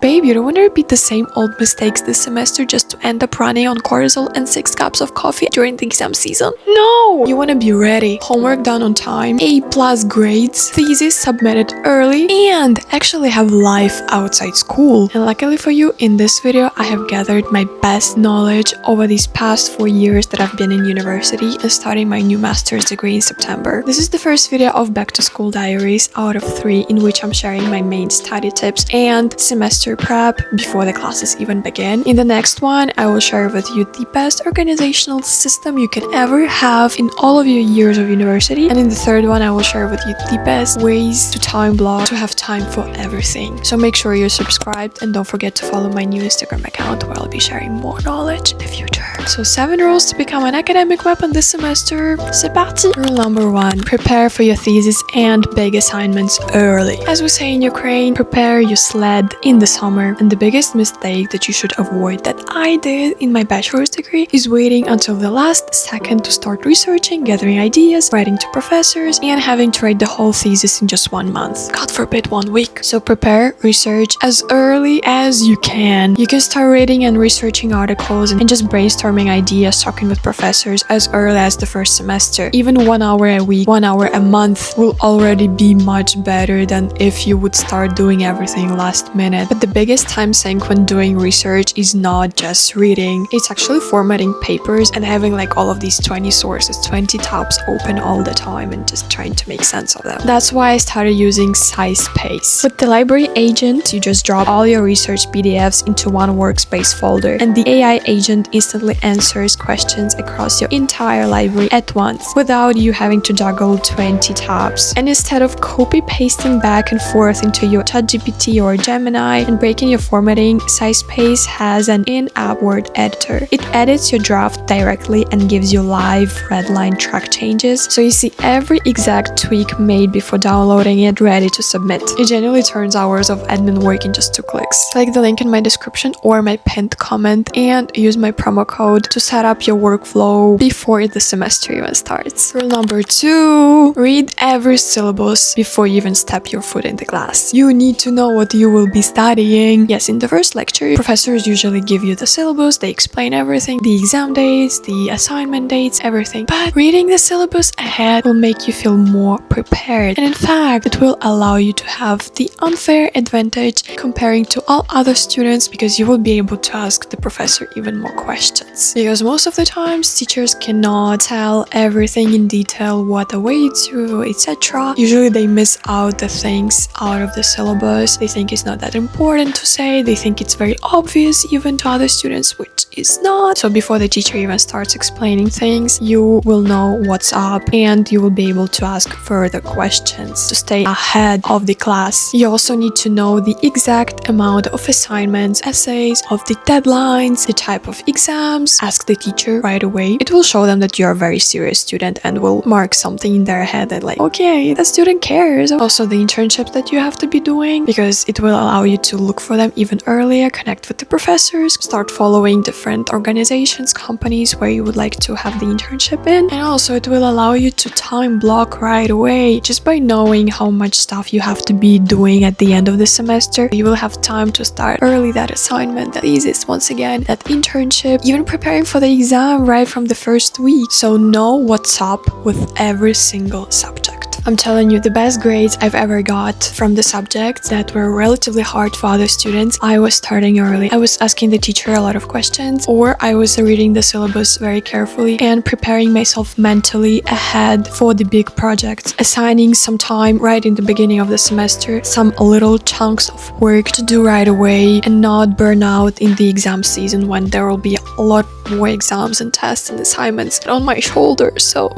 Babe, you don't want to repeat the same old mistakes this semester just to end up running on cortisol and 6 cups of coffee during the exam season? No! You want to be ready, homework done on time, A+ grades, thesis submitted early, and actually have life outside school. And luckily for you, in this video, I have gathered my best knowledge over these past 4 years that I've been in university and starting my new master's degree in September. This is the first video of back to school diaries out of 3 in which I'm sharing my main study tips and semester prep before the classes even begin. In the next one, I will share with you the best organizational system you can ever have in all of your years of university. And in the third one, I will share with you the best ways to time block to have time for everything. So make sure you're subscribed and don't forget to follow my new Instagram account where I'll be sharing more knowledge in the future. So 7 rules to become an academic weapon this semester. C'est parti! Rule number 1. Prepare for your thesis and big assignments early. As we say in Ukraine, prepare your sled in the summer. And the biggest mistake that you should avoid that I did in my bachelor's degree is waiting until the last second to start researching, gathering ideas, writing to professors, and having to write the whole thesis in just 1 month. God forbid 1 week. So prepare, research as early as you can. You can start reading and researching articles and just brainstorming ideas, talking with professors as early as the first semester. Even 1 hour a week, 1 hour a month will already be much better than if you would start doing everything last minute. But the biggest time sink when doing research is not just reading. It's actually formatting papers and having like all of these 20 sources, 20 tabs open all the time and just trying to make sense of them. That's why I started using SciSpace. With the library agent, you just drop all your research PDFs into one workspace folder and the AI agent instantly answers questions across your entire library at once without you having to juggle 20 tabs. And instead of copy-pasting back and forth into your ChatGPT or Gemini and breaking your formatting, SciSpace has an in-app word editor. It edits your draft directly and gives you live redline track changes, so you see every exact tweak made before downloading it ready to submit. It genuinely turns hours of admin work in just 2 clicks. Click the link in my description or my pinned comment and use my promo code to set up your workflow before the semester even starts. Rule number 2. Read every syllabus before you even step your foot in the class. You need to know what you will be studying. Yes, in the first lecture, professors usually give you the syllabus, they explain everything, the exam dates, the assignment dates, everything. But reading the syllabus ahead will make you feel more prepared. And in fact, it will allow you to have the unfair advantage comparing to all other students because you will be able to ask the professor even more questions. Because most of the times, teachers cannot tell everything in detail, what awaits you, etc. Usually they miss out the things out of the syllabus. They think it's not that important to say. They think it's very obvious even to other students, which is not. So before the teacher even starts explaining things, you will know what's up and you will be able to ask further questions to stay ahead of the class. You also need to know the exact amount of assignments, essays, of the deadlines, the type of exams. Ask the teacher right away. It will show them that you're a very serious student and will mark something in their head that like, okay, the student cares. Also the internships that you have to be doing, because it will allow you to look for them even earlier, connect with the professors, start following different organizations, companies where you would like to have the internship in. And also it will allow you to time block right away. Just by knowing how much stuff you have to be doing at the end of the semester, you will have time to start early that assignment, that thesis, once again, that internship, even preparing for the exam right from the first week. So know what's up with every single subject. I'm telling you, the best grades I've ever got from the subjects that were relatively hard for other students, I was starting early. I was asking the teacher a lot of questions, or I was reading the syllabus very carefully and preparing myself mentally ahead for the big projects, assigning some time right in the beginning of the semester, some little chunks of work to do right away and not burn out in the exam season when there will be a lot more exams and tests and assignments on my shoulders. So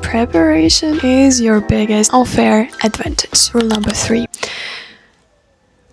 preparation is your biggest unfair advantage. Rule number 3.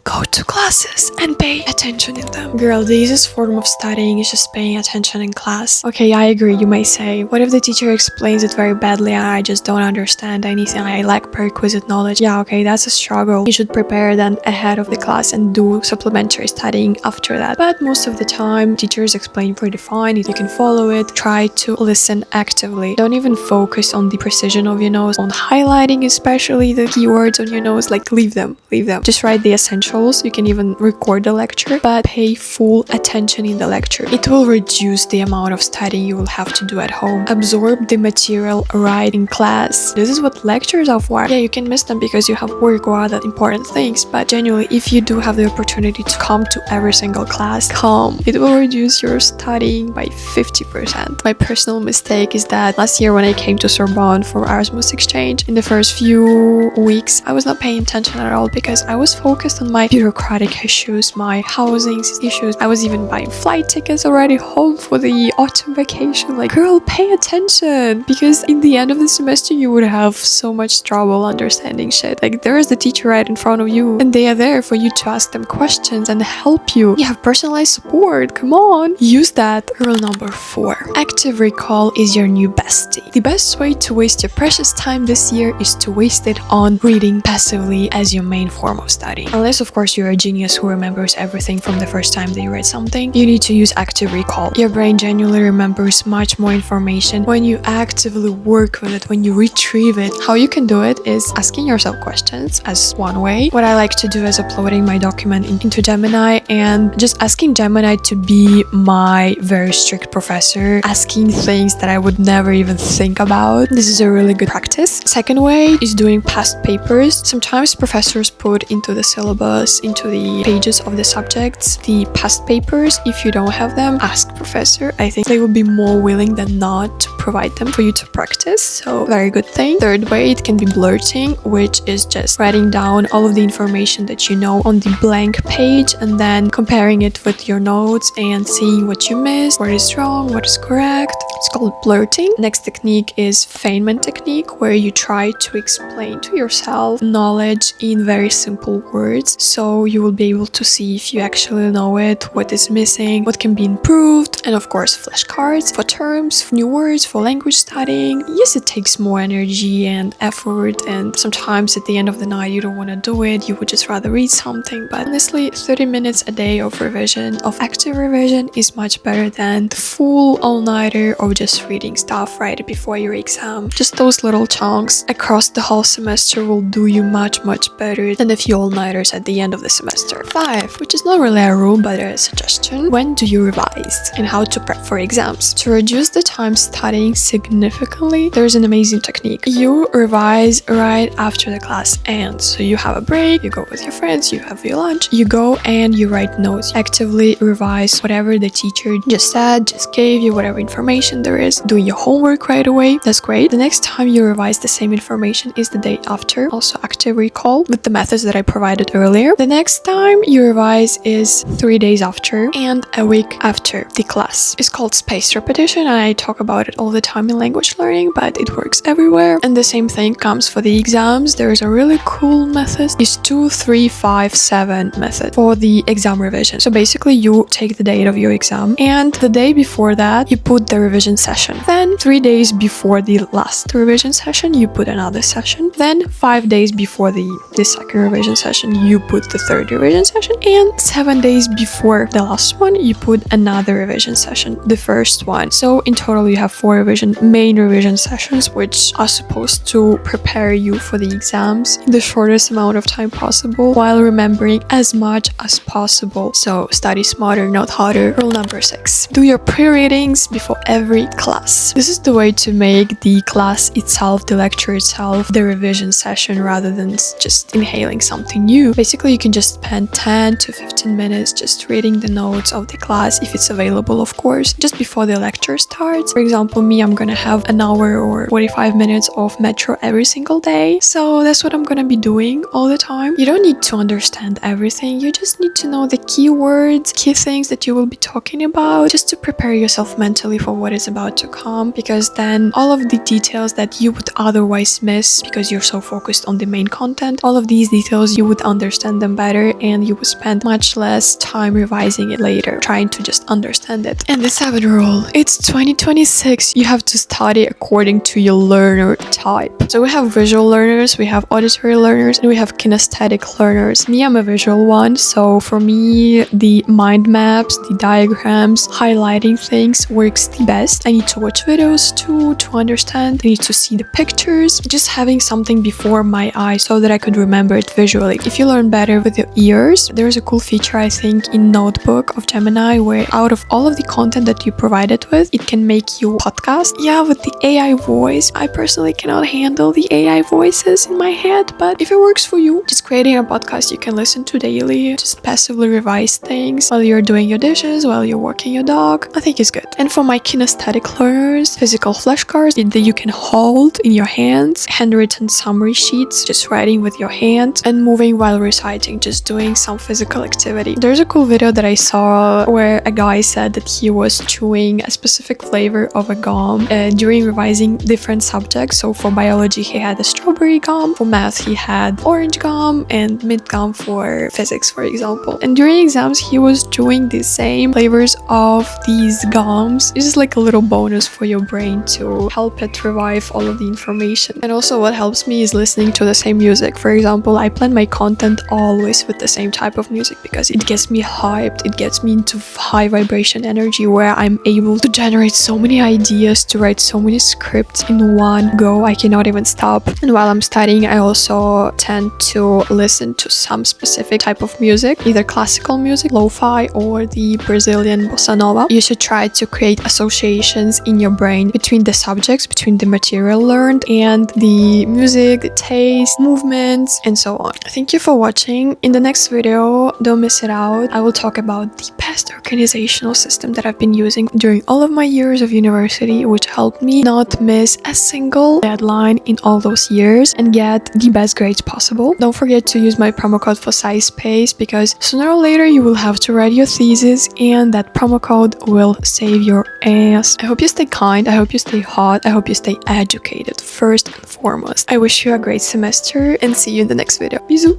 Go to classes and pay attention in them. Girl, the easiest form of studying is just paying attention in class. Okay, I agree, you may say. What if the teacher explains it very badly and I just don't understand anything? I lack prerequisite knowledge. Yeah, okay, that's a struggle. You should prepare then ahead of the class and do supplementary studying after that. But most of the time, teachers explain pretty fine. You can follow it. Try to listen actively. Don't even focus on the precision of your notes, on highlighting especially the keywords on your notes. Like, leave them. Just write the essential essentials. You can even record the lecture, but pay full attention in the lecture. It will reduce the amount of studying you will have to do at home. Absorb the material right in class. This is what lectures are for. Yeah, you can miss them because you have work or other important things, but genuinely, if you do have the opportunity to come to every single class, come. It will reduce your studying by 50%. My personal mistake is that last year when I came to Sorbonne for Erasmus exchange, in the first few weeks, I was not paying attention at all because I was focused on my bureaucratic issues, my housing issues. I was even buying flight tickets already home for the autumn vacation. Like, girl, pay attention, because in the end of the semester, you would have so much trouble understanding shit. Like, there is the teacher right in front of you, and they are there for you to ask them questions and help you. You have personalized support. Come on, use that. Rule number 4. Active recall is your new bestie. The best way to waste your precious time this year is to waste it on reading passively as your main form of study. Unless, of course, you're a genius who remembers everything from the first time that you read something, you need to use active recall. Your brain genuinely remembers much more information when you actively work with it, when you retrieve it. How you can do it is asking yourself questions as one way. What I like to do is uploading my document into Gemini and just asking Gemini to be my very strict professor, asking things that I would never even think about. This is a really good practice. Second way is doing past papers. Sometimes professors put into the syllabus, into the pages of the subjects, the past papers. If you don't have them, ask professor. I think they will be more willing than not to provide them for you to practice. So very good thing. Third way, it can be blurting, which is just writing down all of the information that you know on the blank page and then comparing it with your notes and seeing what you missed, what is wrong, what is correct. It's called blurting. Next technique is Feynman technique, where you try to explain to yourself knowledge in very simple words, so you will be able to see if you actually know it, what is missing, what can be improved, and of course flashcards for terms, for new words, for language studying. Yes, it takes more energy and effort, and sometimes at the end of the night you don't want to do it, you would just rather read something, but honestly 30 minutes a day of revision, of active revision, is much better than the full all-nighter of just reading stuff right before your exam. Just those little chunks across the whole semester will do you much better than a few all-nighters at the end of the semester. 5, which is not really a rule but a suggestion. When do you revise and how to prep for exams? To reduce the time studying significantly, there's an amazing technique. You revise right after the class ends. So you have a break, you go with your friends, you have your lunch, you go and you write notes. Actively revise whatever the teacher just said, just gave you, whatever information there is. Do your homework right away. That's great. The next time you revise the same information is the day after. Also active recall with the methods that I provided earlier. The next time you revise is 3 days after and a week after the class. It's called spaced repetition, and I talk about it all the time in language learning, but it works everywhere. And the same thing comes for the exams. There is a really cool method. It's 2, 3, 5, 7 method for the exam revision. So basically you take the date of your exam and the day before that you put the revision session. Then 3 days before the last revision session you put another session. Then 5 days before the second revision session you put the third revision session, and 7 days before the last one you put another revision session, the first one. So in total you have 4 main revision sessions, which are supposed to prepare you for the exams in the shortest amount of time possible while remembering as much as possible. So study smarter, not harder. Rule number 6. Do your pre-readings before every class. This is the way to make the class itself, the lecture itself, the revision session, rather than just inhaling something new. Basically, you can just spend 10 to 15 minutes just reading the notes of the class, if it's available, of course, just before the lecture starts. For example, me, I'm gonna have an hour or 45 minutes of metro every single day. So that's what I'm gonna be doing all the time. You don't need to understand everything. You just need to know the keywords, key things that you will be talking about, just to prepare yourself mentally for what is about to come, because then all of the details that you would otherwise miss because you're so focused on the main content, all of these details you would understand them better and you would spend much less time revising it later, trying to just understand it. And the 7th rule, it's 2026. You have to study according to your learner type. So we have visual learners, we have auditory learners, and we have kinesthetic learners. Me, I'm a visual one, so for me the mind maps, the diagrams, highlighting things works the best. I need to watch videos too to understand. I need to see the pictures, just having something before my eyes so that I could remember it visually. If you learn better better with your ears. There's a cool feature, I think, in Notebook of Gemini where out of all of the content that you provide it with, it can make you podcast. Yeah, with the AI voice, I personally cannot handle the AI voices in my head, but if it works for you, just creating a podcast you can listen to daily, just passively revise things while you're doing your dishes, while you're walking your dog, I think it's good. And for my kinesthetic learners, physical flashcards that you can hold in your hands, handwritten summary sheets, just writing with your hands, and moving while reciting, just doing some physical activity. There's a cool video that I saw where a guy said that he was chewing a specific flavor of a gum during revising different subjects. So for biology, he had a strawberry gum, for math, he had orange gum, and mint gum for physics, for example. And during exams, he was chewing the same flavors of these gums. It's just like a little bonus for your brain to help it revive all of the information. And also what helps me is listening to the same music. For example, I plan my content always with the same type of music because it gets me hyped, it gets me into high vibration energy where I'm able to generate so many ideas, to write so many scripts in one go. I cannot even stop. And while I'm studying, I also tend to listen to some specific type of music, either classical music, lo-fi, or the Brazilian bossa nova. You should try to create associations in your brain between the subjects, between the material learned and the music, the taste, movements, and so on. Thank you for watching. In the next video, don't miss it out, I will talk about the best organizational system that I've been using during all of my years of university, which helped me not miss a single deadline in all those years and get the best grades possible. Don't forget to use my promo code for SciSpace because sooner or later you will have to write your thesis and that promo code will save your ass. I hope you stay kind, I hope you stay hot, I hope you stay educated first and foremost. I wish you a great semester and see you in the next video. Bisous!